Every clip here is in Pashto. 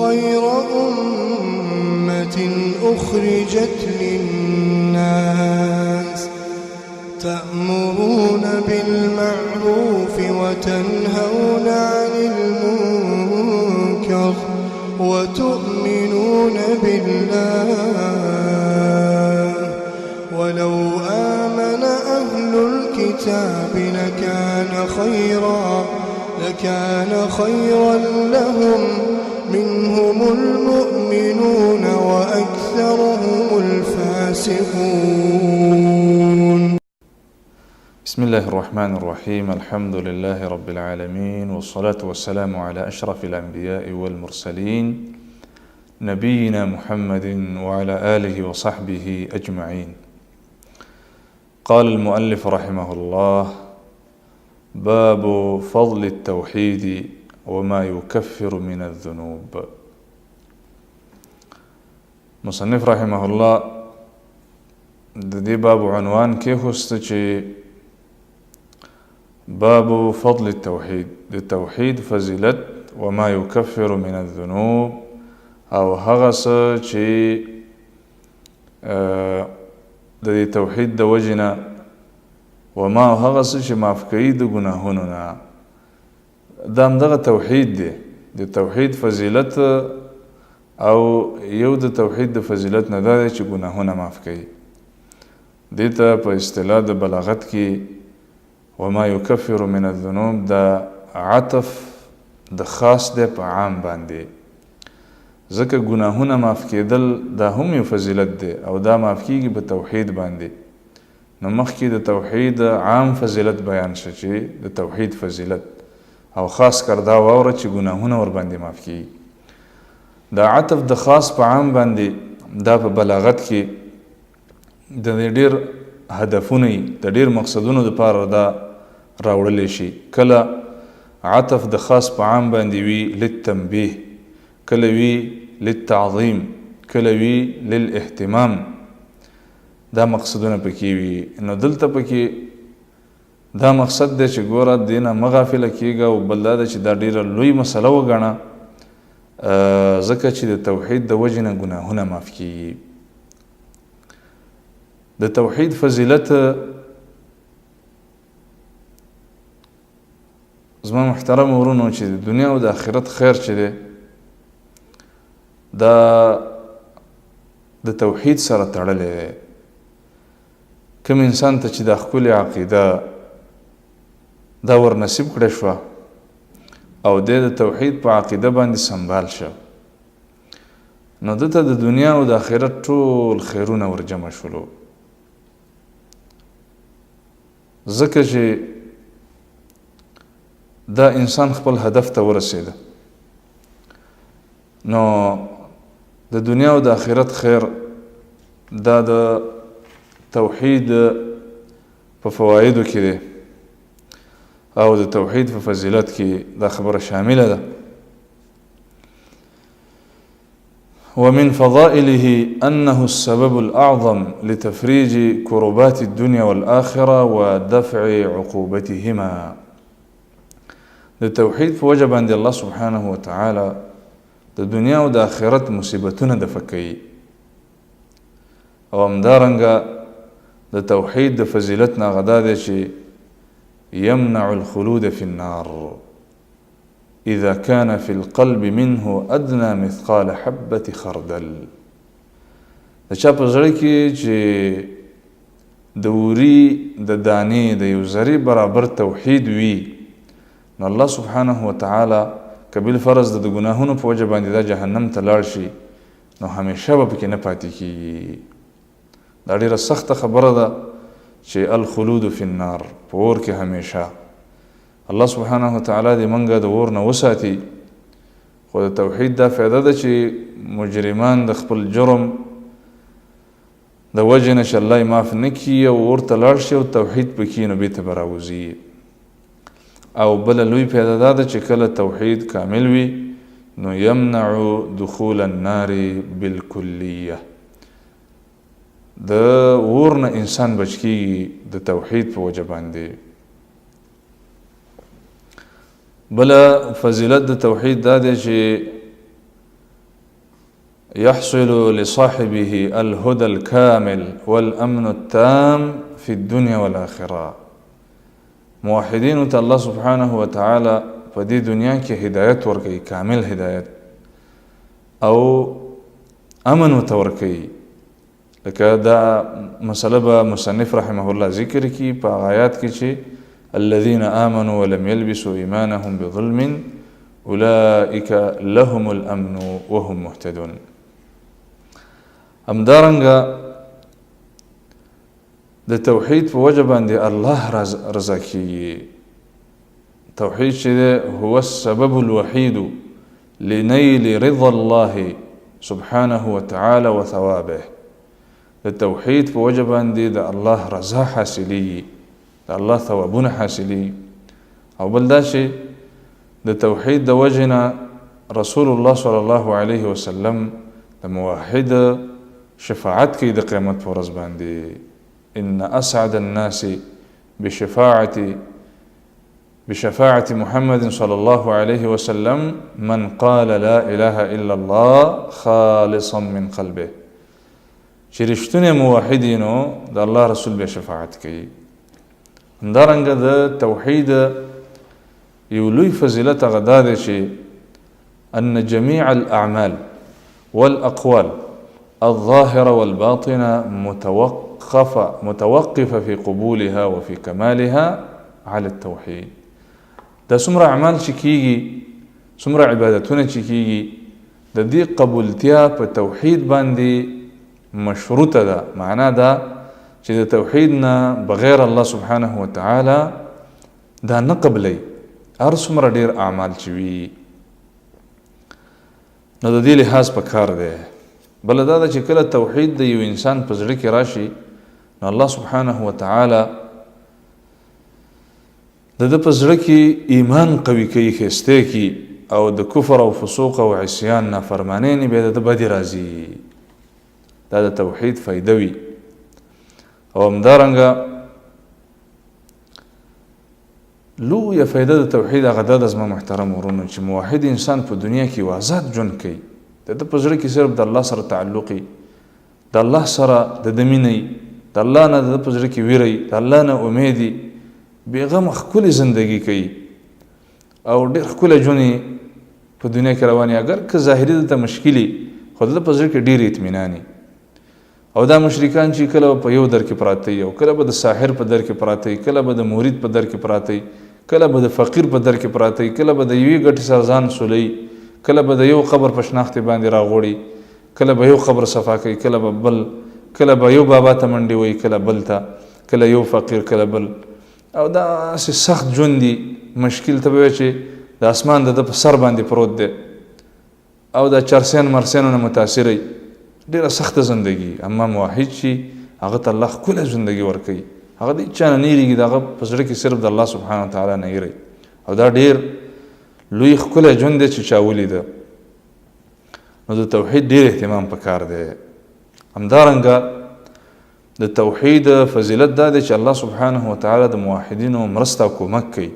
خير أمة أخرجت للناس تأمرون بالمعروف وتنهون عن المنكر وتؤمنون بالله ولو آمن أهل الكتاب لكان خيرا لهم منهم المؤمنون وأكثرهم الفاسقون. بسم الله الرحمن الرحيم. الحمد لله رب العالمين، والصلاة والسلام على أشرف الأنبياء والمرسلين نبينا محمد وعلى آله وصحبه أجمعين. قال المؤلف رحمه الله: باب فضل التوحيد وما يكفر من الذنوب. مصنف رحمه الله د دې باب عنوان کې خوسته چې باب فضل التوحید، د توحید فضیلت، وما يكفر من الذنوب، او هغه څه چې د دې توحید د وجې نه، وما هغه څه چې معاف کوي د ګناهونو نه. دا همدغه توحید دی، د توحید فضیلت، او یو د توحید د فضیلت نه دا دی چې ګناهونه معاف کوي. دې ته په اصطلاح د بلاغت کې وما يكفر من الذنوب دا عطف د خاص دی په عام باندې، ځکه ګناهونه معاف کېدل دا هم یو فضیلت دی او دا معاف کېږي په توحید باندې. نو مخکې د توحید عام فضیلت بیان شو چې د توحید فضیلت، او خاص کر دا واوره چې ګناهونه ور باندې معاف کېږي. دا عطف د خاص په عام باندې دا په بلاغت کې د ډېر هدفونه د ډېر مقصدونو دپاره دا راوړلی شي. کله عطف د خاص په عام باندې وي للتنبیه، کله وي للتعظیم، کله وي للاهتمام، دا مقصدونه پکې وي. نو دلته پکې دا مقصد دی چې ګوره دې نه مه غافله کېږه، او بل دا ده چې دا ډېره لوی مسله وګڼه، ځکه چې د توحید د وجې نه ګناهونه معاف کېږي. د توحید فضیلت زما محترم ورونو چې د دنیا او د آخرت خیر چې دی دا د توحید سره تړلی دی. کوم انسان ته چې دا ښکلې عقیده دا ور نصیب کړی شوه او دی د توحید په عقیده باندې سنبال شه، نو دته د دنیا او د آخرت ټول خیرونه ور جمع شولو، ځکه چې دا انسان خپل هدف ته ورسېده. نو د دنیا او د آخرت خیر دا د توحید په فوایدو کې دی، او د توحید په فضیلت کې دا خبره شامله ده. ومن فضائله أنه السبب الأعظم لتفريج كربات الدنيا والآخرة ودفع عقوبتهما. د توحید په وجه باندې الله سبحانه وتعالى د دنیا او د آخرت مصیبتونه دفع کوي، او همدارنګه د توحید د فضیلت نه غدا دی چې يمنع الخلود في النار إذا كان في القلب منه أدنى مثقال حبة خردل. د چا په زړه کې چې د وري د دانې د یو ذرې برابر توحید وي، نو الله سبحانه وتعالى که بالفرض د ګناهونو په وجه باندې دا جهنم ته لاړ شي، نو همیشه به پکې نه پاتې کېږي. دا ډېره سخته خبره ده چې الخلود فی النار، په اور کې همیشه. الله سبحانه وتعالی دې منګه د اور نه وساتي. خو د توحید دا فایده ده چې مجرمان د خپل جرم د وجې نه چې الله یې معاف نه کړي او اور ته لاړ شي او توحید پکې نو بېرته به راوځي. او بله لوی فایده دا ده چې کله توحید کامل وي نو یمنع دخول النار بالکلیه، د اور نه انسان بچ کېږي د توحید په وجه باندې. بله فضیلت د توحید دا دی چې يحصل لصاحبه الهدى الكامل والأمن التام في الدنيا والآخرة. موحدين ته الله سبحانه وتعالى په دې دنیا کې هدایت ورکوي، کامل هدایت، او امن ورته ورکوي. لکه دا مسله به مصنف رحمه الله ذکر کی په آیات کې چې الذين آمنوا ولم يلبسوا إيمانهم بظلم أولئك لهم الأمن وهم مهتدون. همدارنګه د توحید په وجه باندې الله رضا کیږي. توحید چې هو السبب الوحيد لنيل رضا الله سبحانه وتعالى وثوابه. د توحید په وجه باندې د الله رضا حاصلي، د الله ثوابونه حاصلي. او بل دا چې د توحید د وجهنا رسول الله صلی الله علیه وسلم د موحد شفاعت کوي د قیامت په ورځ باندې. ان اسعد الناس بشفاعة محمد صلى الله عليه وسلم من قال لا اله الا الله خالصا من قلبه. چې رښتونی موحدینو د الله رسول به شفاعت کوي. همدارنګه د توحید یو لوی فضیلت هغه دا دی چې ان جميع الاعمال والاقوال الظاهره والباطنه متوقفه في قبولها وفي كمالها على التوحید. دا څومره اعمال چې کیږي، څومره عبادتونه چې کیږي، د دې قبولتیا په توحید باندې مشروطه ده. معنا دا چې د توحید نه بغیر الله سبحانه وتعالى دا نه قبلي هر څومره ډیر اعمال چې وي. نو د دې لحاظ په کار دی. بل دا چې کله توحید د یو انسان په زړه کې راشي نو الله سبحانه وتعالى د په زړه کې ایمان قوي کوي، خسته کی، او د کفر او فسوق او عصیان نافرمانی نه به د بدی راځي. دا د توحید فائدہ وي. او همدارنګه لویه فائدہ د توحید هغه د زما محترم ورونو چې موحد انسان په دنیا کې آزاد ژوند کوي. د په زړه کې صرف د الله سره تعلقي، د الله سره د مینې، د الله نه د په زړه کې ویری، د الله نه امیدي، بیغم خپل زندگی کوي او ډېر خپل ژوند په دنیا کې رواني. اگر که ظاهري د مشکلي خو د په زړه کې ډېر اطمیناني. او دا مشرکان چې کله په یو در کې پراته او کله به د ساحر په در کې پراته، کله به د مرید په در کې پراته، کله به د فقیر په در کې پراته، کله به د یوې ګټې سره ځان سولي، کله به د یو قبر په شناخت باندې راغوړي، کله به یو قبر صفا کوي، کله به بل، کله به یو بابا ته منډي وي، کله بل ته، کله یو فقیر، کله بل. او دا سخت ژوند دی. مشکل ته به چې د اسمان د په سر باندې پروت دی او د چرسین مرسینو نه متاثرې، ډیره سخت زندگی. اما موحد شي هغه ته الله خپل زندگی ورکوي، هغه د چا نه یریږي، دغه په زړه کې صرف د الله سبحانه وتعالی نه یری. او دا ډیر لوی خپل ژوند دی چې چا ولیده. نو د توحید ډیر اهتمام پکار دی. همدارنګه د توحید فضیلت دا دی چې الله سبحانه وتعالی د موحدینو مرسته کومک کوي.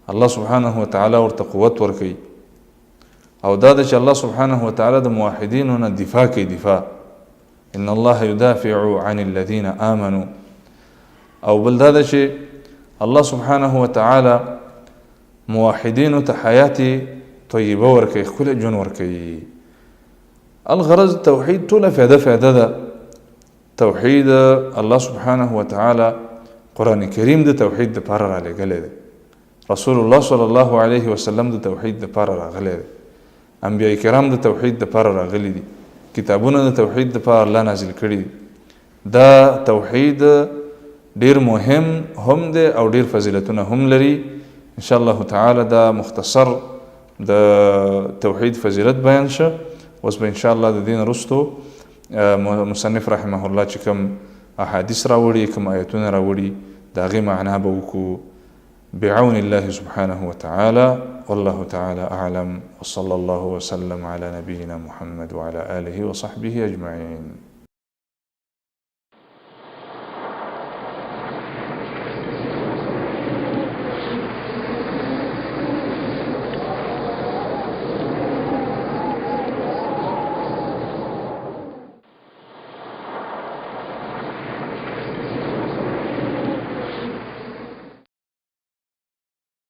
الله سبحانه وتعالی ورته قوت ورکوي. او دا چې الله سبحانه وتعالی د موحدینو نه دفاع کوي. دفاع ان الله يدافع عن الذين آمنوا. او بل دا چې الله سبحانه وتعالی موحدینو ته حیات طیبه ورکوي، خپل ژوند ورکوي. الغرض توحید ټوله فائدہ ده. توحید الله سبحانه وتعالی قرآن کریم د توحید د پاره را لګلې ده. رسول الله صلی الله علیه وسلم د توحید د پاره راغلی دی. انبیاء کرام د توحید د پاره راغلي دي. کتابونه د توحید د پاره الله نازل کړي دي. دا توحید ډیر مهم هم دی او ډیر فضیلتونه هم لري. ان شاء الله تعالی دا مختصر د توحید فضیلت بیان شه. اوس به ان شاء الله د دین رستو مصنف رحمه الله چې کوم احادیث راوړي، کوم آیتونه راوړي، دا غي معنا به وکړو بعون الله سبحانه وتعالى. والله تعالى أعلم، وصلى الله وسلم على نبينا محمد وعلى آله وصحبه أجمعين.